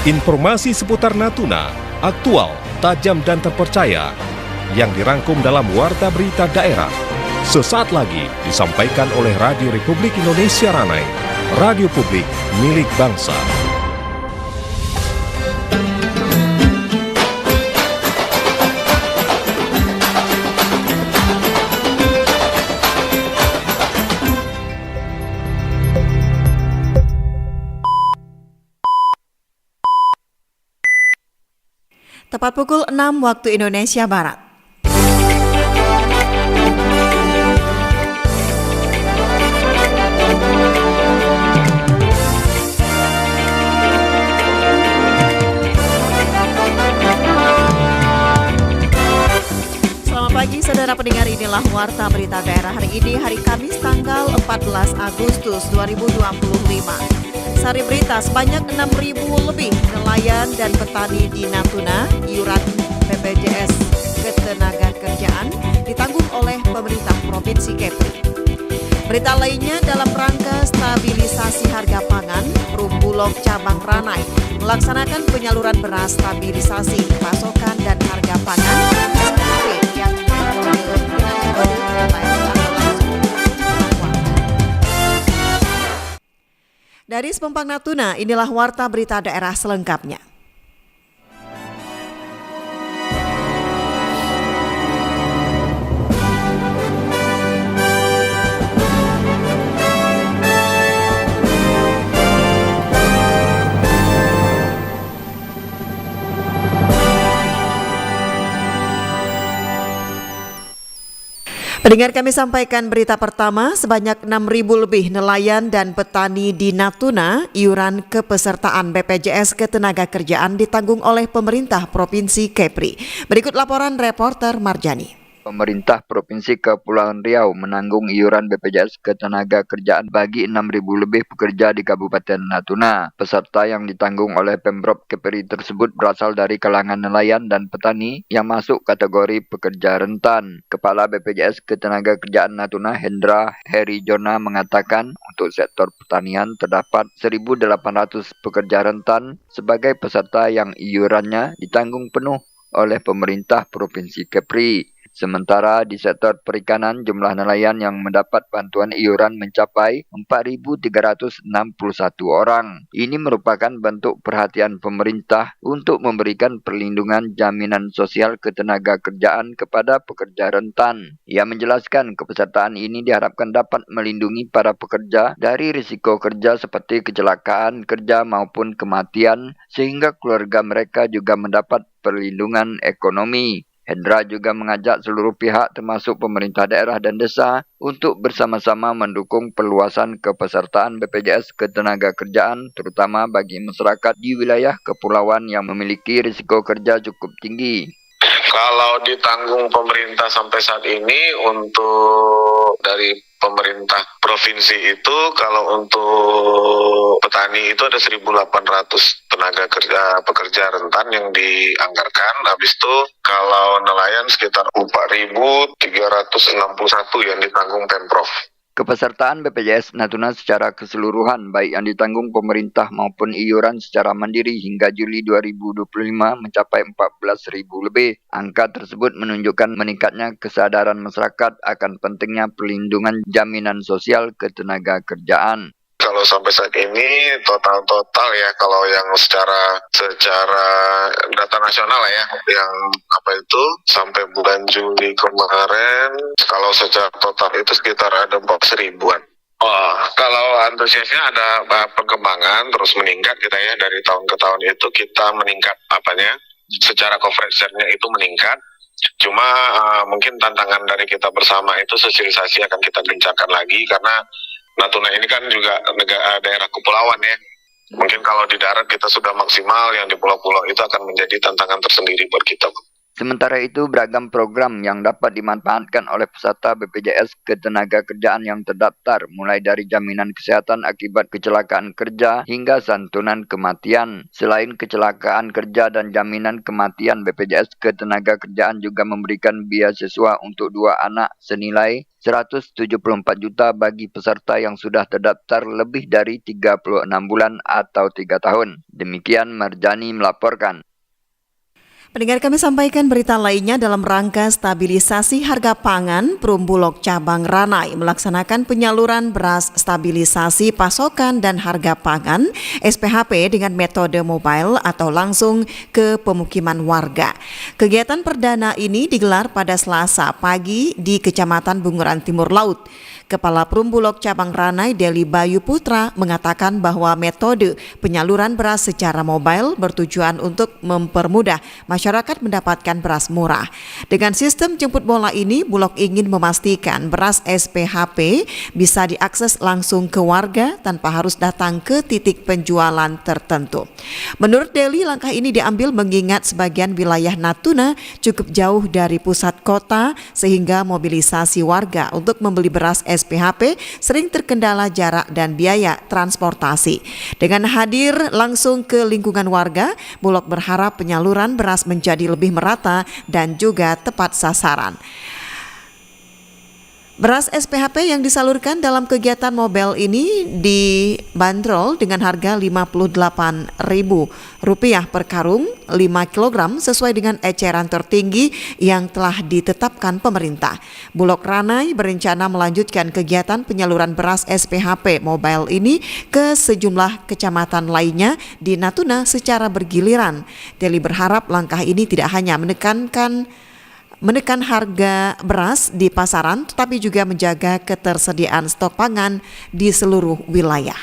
Informasi seputar Natuna, aktual, tajam dan terpercaya, yang dirangkum dalam Warta Berita Daerah. Sesaat lagi disampaikan oleh Radio Republik Indonesia Ranai, radio publik milik bangsa. Tepat pukul 6 waktu Indonesia Barat. Selamat pagi saudara pendengar, inilah Warta Berita Daerah hari ini, hari Kamis tanggal 14 Agustus 2025. Sari berita, sebanyak 6.000 lebih nelayan dan petani di Natuna iuran BPJS Ketenagakerjaan ditanggung oleh pemerintah Provinsi Kepri. Berita lainnya, dalam rangka stabilisasi harga pangan, Perum Bulog Cabang Ranai melaksanakan penyaluran beras stabilisasi pasokan dan harga pangan SPP yang dari Sepempang Natuna, inilah Warta Berita Daerah selengkapnya. Pendengar, kami sampaikan berita pertama, sebanyak 6.000 lebih nelayan dan petani di Natuna iuran kepesertaan BPJS Ketenagakerjaan ditanggung oleh pemerintah Provinsi Kepri. Berikut laporan reporter Marjani. Pemerintah Provinsi Kepulauan Riau menanggung iuran BPJS Ketenagakerjaan bagi 6.000 lebih pekerja di Kabupaten Natuna. Peserta yang ditanggung oleh Pemprov Kepri tersebut berasal dari kalangan nelayan dan petani yang masuk kategori pekerja rentan. Kepala BPJS Ketenagakerjaan Natuna, Hendra Heri Jona, mengatakan untuk sektor pertanian terdapat 1.800 pekerja rentan sebagai peserta yang iurannya ditanggung penuh oleh pemerintah Provinsi Kepri. Sementara di sektor perikanan, jumlah nelayan yang mendapat bantuan iuran mencapai 4.361 orang. Ini merupakan bentuk perhatian pemerintah untuk memberikan perlindungan jaminan sosial ketenagakerjaan kepada pekerja rentan. Ia menjelaskan kepesertaan ini diharapkan dapat melindungi para pekerja dari risiko kerja seperti kecelakaan kerja maupun kematian, sehingga keluarga mereka juga mendapat perlindungan ekonomi. Hendra juga mengajak seluruh pihak termasuk pemerintah daerah dan desa untuk bersama-sama mendukung perluasan kepesertaan BPJS Ketenagakerjaan terutama bagi masyarakat di wilayah kepulauan yang memiliki risiko kerja cukup tinggi. Kalau ditanggung pemerintah sampai saat ini untuk dari pemerintah provinsi itu, kalau untuk petani itu ada 1.800 tenaga kerja pekerja rentan yang dianggarkan. Habis itu kalau nelayan sekitar 4.361 yang ditanggung Pemprov. Kepesertaan BPJS Natuna secara keseluruhan baik yang ditanggung pemerintah maupun iuran secara mandiri hingga Juli 2025 mencapai 14.000 lebih. Angka tersebut menunjukkan meningkatnya kesadaran masyarakat akan pentingnya perlindungan jaminan sosial ketenagakerjaan. Kalau sampai saat ini total ya, kalau yang secara data nasional ya, yang sampai bulan Juli kemarin, kalau secara total itu sekitar ada 4.000-an. Kalau antusiasnya ada perkembangan terus meningkat kita ya, dari tahun ke tahun itu kita meningkat secara coverage share-nya itu meningkat. Cuma mungkin tantangan dari kita bersama itu sosialisasi akan kita gencarkan lagi, karena Natuna ini kan juga daerah kepulauan ya. Mungkin kalau di darat kita sudah maksimal, yang di pulau-pulau itu akan menjadi tantangan tersendiri buat kita. Sementara itu, beragam program yang dapat dimanfaatkan oleh peserta BPJS Ketenagakerjaan yang terdaftar, mulai dari jaminan kesehatan akibat kecelakaan kerja hingga santunan kematian. Selain kecelakaan kerja dan jaminan kematian, BPJS Ketenagakerjaan juga memberikan beasiswa untuk 2 anak senilai 174 juta bagi peserta yang sudah terdaftar lebih dari 36 bulan atau 3 tahun. Demikian Marjani melaporkan. Pendengar, kami sampaikan berita lainnya dalam rangka stabilisasi harga pangan. Perumbulok Cabang Ranai melaksanakan penyaluran beras stabilisasi pasokan dan harga pangan SPHP dengan metode mobile atau langsung ke pemukiman warga. Kegiatan perdana ini digelar pada Selasa pagi di Kecamatan Bunguran Timur Laut. Kepala Perumbulok Cabang Ranai Deli Bayu Putra mengatakan bahwa metode penyaluran beras secara mobile bertujuan untuk mempermudah masyarakat mendapatkan beras murah. Dengan sistem jemput bola ini, Bulog ingin memastikan beras SPHP bisa diakses langsung ke warga tanpa harus datang ke titik penjualan tertentu. Menurut Deli, langkah ini diambil mengingat sebagian wilayah Natuna cukup jauh dari pusat kota sehingga mobilisasi warga untuk membeli beras SPHP sering terkendala jarak dan biaya transportasi. Dengan hadir langsung ke lingkungan warga, Bulog berharap penyaluran beras menjadi lebih merata dan juga tepat sasaran. Beras SPHP yang disalurkan dalam kegiatan mobile ini dibanderol dengan harga Rp58.000 per karung 5 kg sesuai dengan eceran tertinggi yang telah ditetapkan pemerintah. Bulog Ranai berencana melanjutkan kegiatan penyaluran beras SPHP mobile ini ke sejumlah kecamatan lainnya di Natuna secara bergiliran. Deli berharap langkah ini tidak hanya menekan harga beras di pasaran, tetapi juga menjaga ketersediaan stok pangan di seluruh wilayah.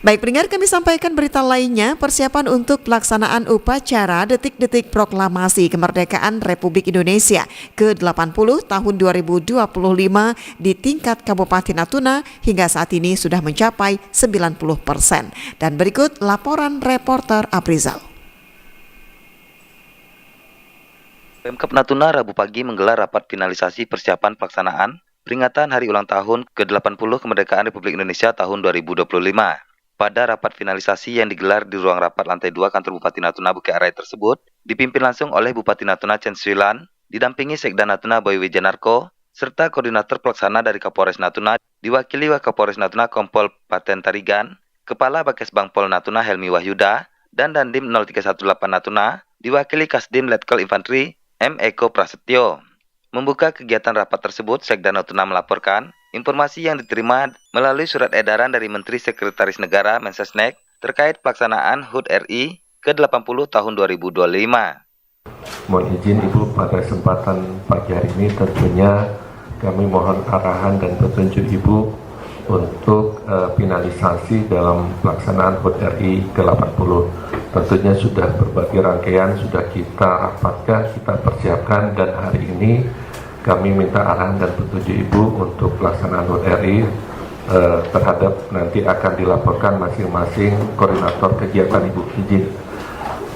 Baik, pendengar, kami sampaikan berita lainnya. Persiapan untuk pelaksanaan upacara detik-detik proklamasi kemerdekaan Republik Indonesia ke-80 tahun 2025 di tingkat Kabupaten Natuna hingga saat ini sudah mencapai 90%. Dan berikut laporan reporter Aprizal. Pemkab Natuna Rabu pagi menggelar rapat finalisasi persiapan pelaksanaan peringatan Hari Ulang Tahun ke-80 Kemerdekaan Republik Indonesia tahun 2025. Pada rapat finalisasi yang digelar di ruang rapat lantai 2 kantor Bupati Natuna Bukit Arai tersebut, dipimpin langsung oleh Bupati Natuna Chen Suilan, didampingi Sekda Natuna Boy Wijanarko, serta koordinator pelaksana dari Kapolres Natuna, diwakili Wakapolres Natuna Kompol Paten Tarigan, Kepala Bakes Bangpol Natuna Helmi Wahyuda, dan Dandim 0318 Natuna, diwakili Kasdim Letkol Infanteri M. Eko Prasetyo. Membuka kegiatan rapat tersebut, Sekda Natuna melaporkan informasi yang diterima melalui surat edaran dari Menteri Sekretaris Negara Mensesnek terkait pelaksanaan HUT RI ke-80 tahun 2025. Mohon izin Ibu, pada kesempatan pagi hari ini tentunya kami mohon arahan dan petunjuk Ibu untuk finalisasi dalam pelaksanaan HUT RI ke-80. Tentunya sudah berbagai rangkaian sudah kita rapatkan, kita persiapkan, dan hari ini kami minta arahan dan petunjuk Ibu untuk pelaksanaan HUT RI terhadap nanti akan dilaporkan masing-masing koordinator kegiatan Ibu izin.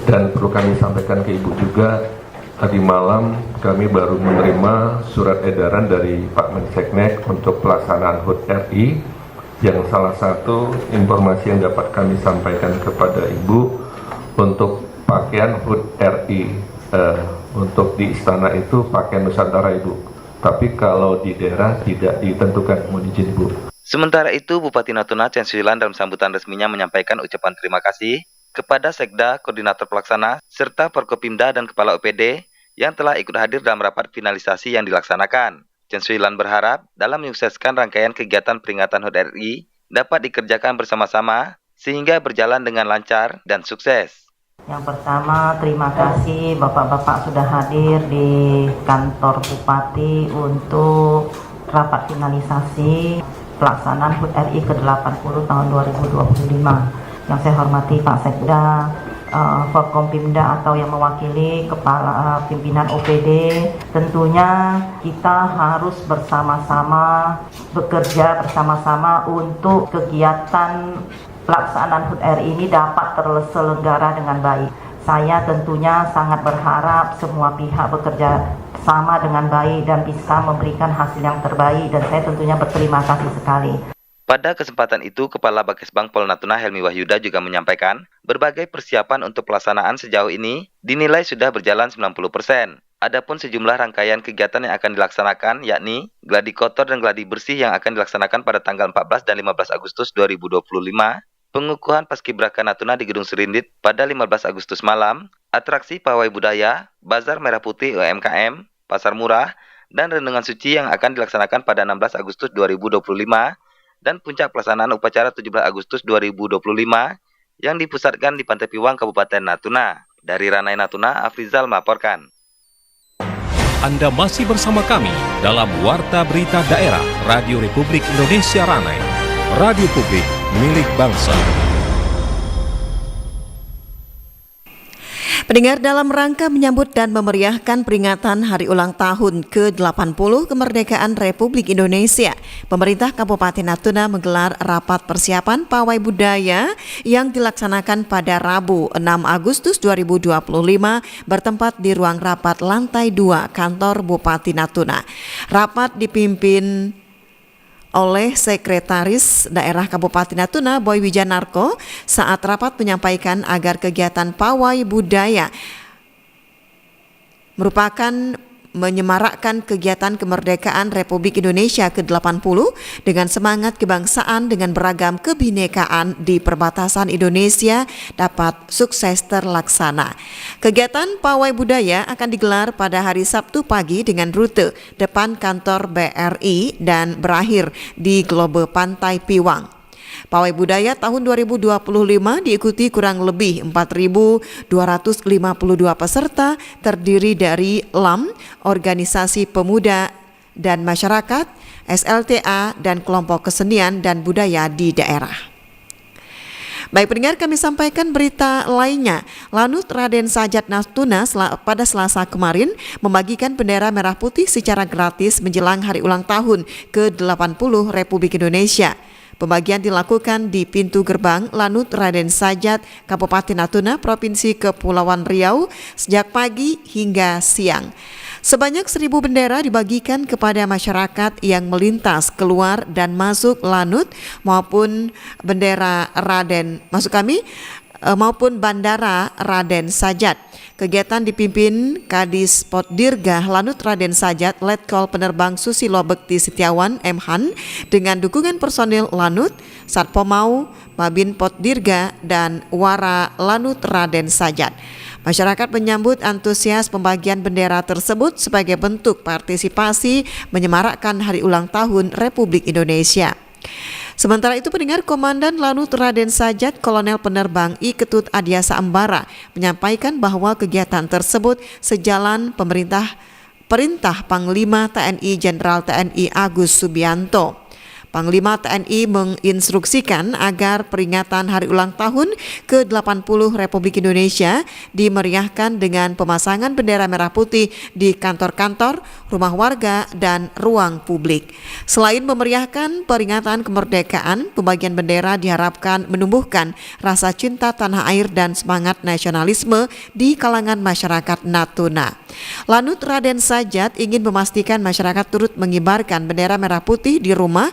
Dan perlu kami sampaikan ke Ibu juga, tadi malam kami baru menerima surat edaran dari Pak Menseknek untuk pelaksanaan HUT RI, yang salah satu informasi yang dapat kami sampaikan kepada Ibu untuk pakaian HUT RI untuk di istana itu pakaian Nusantara Ibu, tapi kalau di daerah tidak ditentukan. Mohon izin Ibu. Sementara itu, Bupati Natuna Chen Suilan dalam sambutan resminya menyampaikan ucapan terima kasih kepada Sekda, Koordinator Pelaksana, serta Forkopimda dan Kepala OPD yang telah ikut hadir dalam rapat finalisasi yang dilaksanakan. Chen Suilan berharap dalam menyukseskan rangkaian kegiatan peringatan HUT RI dapat dikerjakan bersama-sama sehingga berjalan dengan lancar dan sukses. Yang pertama, terima kasih Bapak-Bapak sudah hadir di kantor Bupati untuk rapat finalisasi pelaksanaan HUT RI ke-80 tahun 2025. Yang saya hormati Pak Sekda, Forkompimda atau yang mewakili Kepala Pimpinan OPD, tentunya kita harus bersama-sama bekerja bersama-sama untuk kegiatan pelaksanaan HUT RI ini dapat terselenggara dengan baik. Saya tentunya sangat berharap semua pihak bekerja sama dengan baik dan bisa memberikan hasil yang terbaik, dan saya tentunya berterima kasih sekali. Pada kesempatan itu, Kepala Bakesbang Pol Natuna Helmi Wahyuda juga menyampaikan, berbagai persiapan untuk pelaksanaan sejauh ini dinilai sudah berjalan 90%. Adapun sejumlah rangkaian kegiatan yang akan dilaksanakan, yakni gladi kotor dan gladi bersih yang akan dilaksanakan pada tanggal 14 dan 15 Agustus 2025, pengukuhan Paskibraka Natuna di Gedung Serindit pada 15 Agustus malam, atraksi pawai budaya, bazar merah putih UMKM, pasar murah, dan renungan suci yang akan dilaksanakan pada 16 Agustus 2025, dan puncak pelaksanaan upacara 17 Agustus 2025 yang dipusatkan di Pantai Piwang, Kabupaten Natuna. Dari Ranai Natuna, Afrizal melaporkan. Anda masih bersama kami dalam Warta Berita Daerah Radio Republik Indonesia Ranai, radio publik milik bangsa. Pendengar, dalam rangka menyambut dan memeriahkan peringatan Hari Ulang Tahun ke-80 Kemerdekaan Republik Indonesia, pemerintah Kabupaten Natuna menggelar rapat persiapan pawai budaya yang dilaksanakan pada Rabu 6 Agustus 2025 bertempat di ruang rapat lantai 2 kantor Bupati Natuna. Rapat dipimpin oleh Sekretaris Daerah Kabupaten Natuna Boy Wijanarko. Saat rapat menyampaikan agar kegiatan pawai budaya merupakan menyemarakkan kegiatan kemerdekaan Republik Indonesia ke-80 dengan semangat kebangsaan dengan beragam kebinekaan di perbatasan Indonesia dapat sukses terlaksana. Kegiatan pawai budaya akan digelar pada hari Sabtu pagi dengan rute depan kantor BRI dan berakhir di Globe Pantai Piwang. Pawai budaya tahun 2025 diikuti kurang lebih 4.252 peserta terdiri dari LAM, Organisasi Pemuda dan Masyarakat, SLTA, dan kelompok kesenian dan budaya di daerah. Baik pendengar, kami sampaikan berita lainnya. Lanut Raden Sajat Natuna pada Selasa kemarin membagikan bendera merah putih secara gratis menjelang Hari Ulang Tahun ke-80 Republik Indonesia. Pembagian dilakukan di pintu gerbang Lanut Raden Sajat, Kabupaten Natuna, Provinsi Kepulauan Riau sejak pagi hingga siang. Sebanyak 1.000 bendera dibagikan kepada masyarakat yang melintas keluar dan masuk Lanut maupun maupun Bandara Raden Sajat. Kegiatan dipimpin Kadis Potdirga Lanut Raden Sajat Letkol Penerbang Susilo Bekti Setiawan M.Han dengan dukungan personil Lanut, Satpomau, Mabin Potdirga, dan Wara Lanut Raden Sajat. Masyarakat menyambut antusias pembagian bendera tersebut sebagai bentuk partisipasi menyemarakkan Hari Ulang Tahun Republik Indonesia. Sementara itu, pendengar, Komandan Lanut Raden Sajat Kolonel Penerbang I Ketut Adiasa Ambara menyampaikan bahwa kegiatan tersebut sejalan perintah Panglima TNI Jenderal TNI Agus Subianto. Panglima TNI menginstruksikan agar peringatan Hari Ulang Tahun ke-80 Republik Indonesia dimeriahkan dengan pemasangan bendera merah putih di kantor-kantor, rumah warga, dan ruang publik. Selain memeriahkan peringatan kemerdekaan, pembagian bendera diharapkan menumbuhkan rasa cinta tanah air dan semangat nasionalisme di kalangan masyarakat Natuna. Lanut Raden Sajat ingin memastikan masyarakat turut mengibarkan bendera merah putih di rumah,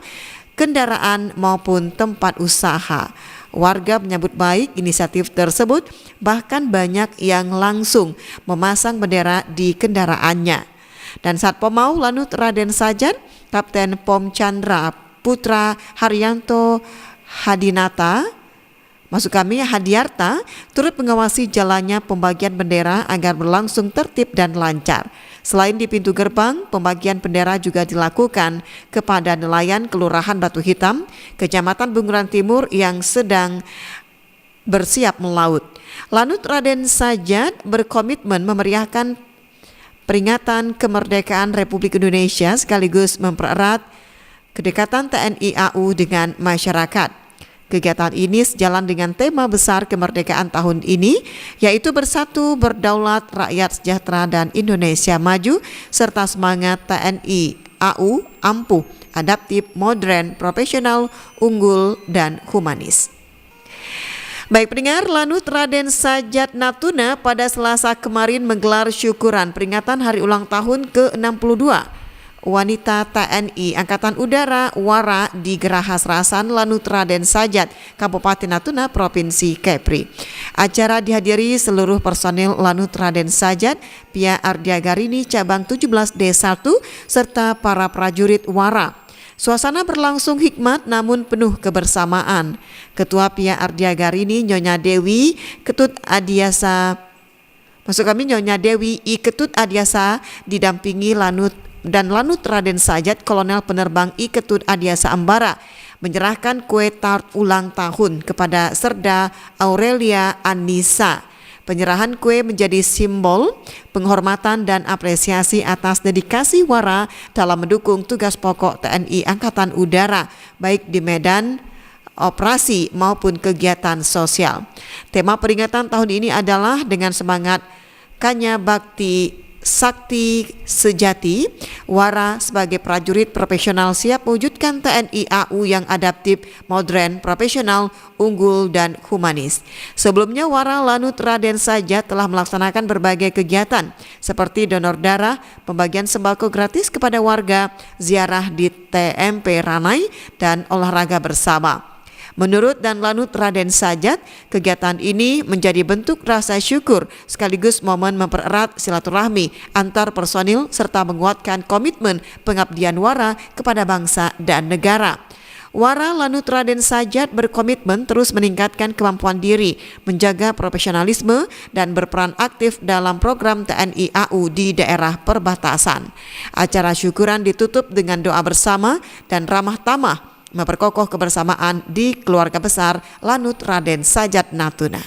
kendaraan maupun tempat usaha. Warga menyambut baik inisiatif tersebut, bahkan banyak yang langsung memasang bendera di kendaraannya. Dan Satpomau Lanut Raden Sajat, Kapten Pom Chandra Putra Haryanto Hadiarta turut mengawasi jalannya pembagian bendera agar berlangsung tertib dan lancar. Selain di pintu gerbang, pembagian bendera juga dilakukan kepada nelayan Kelurahan Batu Hitam, Kecamatan Bunguran Timur yang sedang bersiap melaut. Lanut Raden Sajat berkomitmen memeriahkan peringatan kemerdekaan Republik Indonesia sekaligus mempererat kedekatan TNI AU dengan masyarakat. Kegiatan ini sejalan dengan tema besar kemerdekaan tahun ini, yaitu bersatu, berdaulat, rakyat sejahtera, dan Indonesia maju, serta semangat TNI AU ampuh, adaptif, modern, profesional, unggul, dan humanis. Baik pendengar, Lanut Raden Sajat Natuna pada Selasa kemarin menggelar syukuran peringatan hari ulang tahun ke-62 wanita TNI Angkatan Udara Wara di Geraha Serasan Lanut Raden Sajat, Kabupaten Natuna, Provinsi Kepri. Acara dihadiri seluruh personil Lanut Raden Sajat, Pia Ardiagarini Cabang 17 D1 serta para prajurit Wara. Suasana berlangsung hikmat namun penuh kebersamaan. Ketua Pia Ardiagarini Nyonya Dewi Ketut Adiasa Nyonya Dewi I Ketut Adiasa didampingi Lanut Raden Sajat Kolonel Penerbang I Ketut Adiasa Ambara menyerahkan kue tart ulang tahun kepada Serda Aurelia Anissa. Penyerahan kue menjadi simbol penghormatan dan apresiasi atas dedikasi Wara dalam mendukung tugas pokok TNI Angkatan Udara, baik di medan operasi maupun kegiatan sosial. Tema peringatan tahun ini adalah dengan semangat Kanya Bakti Sakti Sejati, Wara sebagai prajurit profesional siap mewujudkan TNI AU yang adaptif, modern, profesional, unggul, dan humanis. Sebelumnya Wara Lanut Raden Sajat telah melaksanakan berbagai kegiatan seperti donor darah, pembagian sembako gratis kepada warga, ziarah di TMP Ranai, dan olahraga bersama. Menurut dan Lanut Raden Sajat, kegiatan ini menjadi bentuk rasa syukur sekaligus momen mempererat silaturahmi antar personil serta menguatkan komitmen pengabdian Wara kepada bangsa dan negara. Wara Lanut Raden Sajat berkomitmen terus meningkatkan kemampuan diri, menjaga profesionalisme dan berperan aktif dalam program TNI AU di daerah perbatasan. Acara syukuran ditutup dengan doa bersama dan ramah tamah memperkokoh kebersamaan di keluarga besar Lanut Raden Sajat Natuna.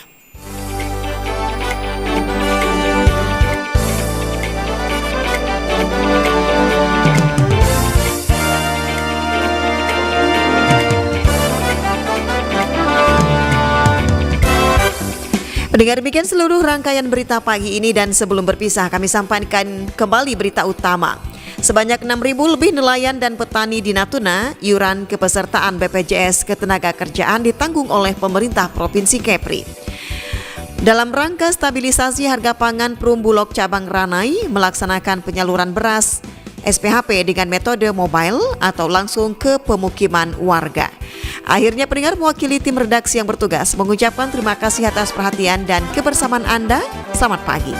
Pendengar, demikian seluruh rangkaian berita pagi ini dan sebelum berpisah kami sampaikan kembali berita utama. Sebanyak 6.000 lebih nelayan dan petani di Natuna, iuran kepesertaan BPJS Ketenagakerjaan ditanggung oleh pemerintah Provinsi Kepri. Dalam rangka stabilisasi harga pangan, Perumbulok Cabang Ranai melaksanakan penyaluran beras SPHP dengan metode mobile atau langsung ke pemukiman warga. Akhirnya pendengar, mewakili tim redaksi yang bertugas mengucapkan terima kasih atas perhatian dan kebersamaan Anda. Selamat pagi.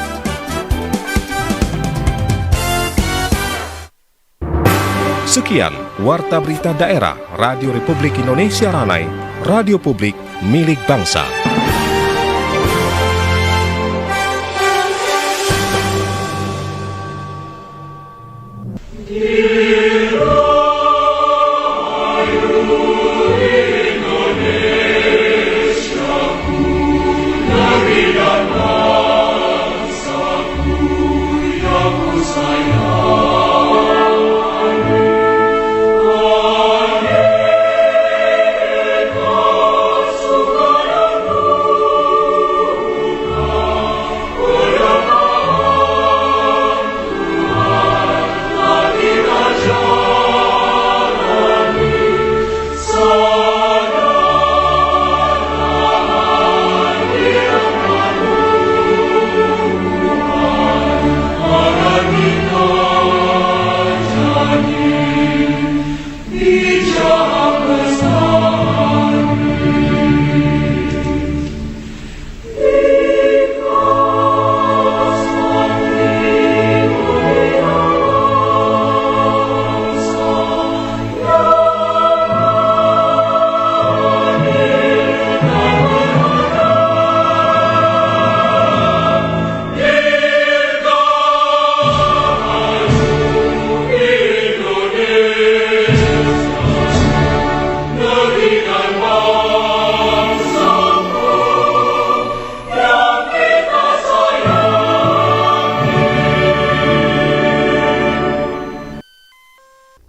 Sekian Warta Berita Daerah Radio Republik Indonesia Ranai, radio publik milik bangsa.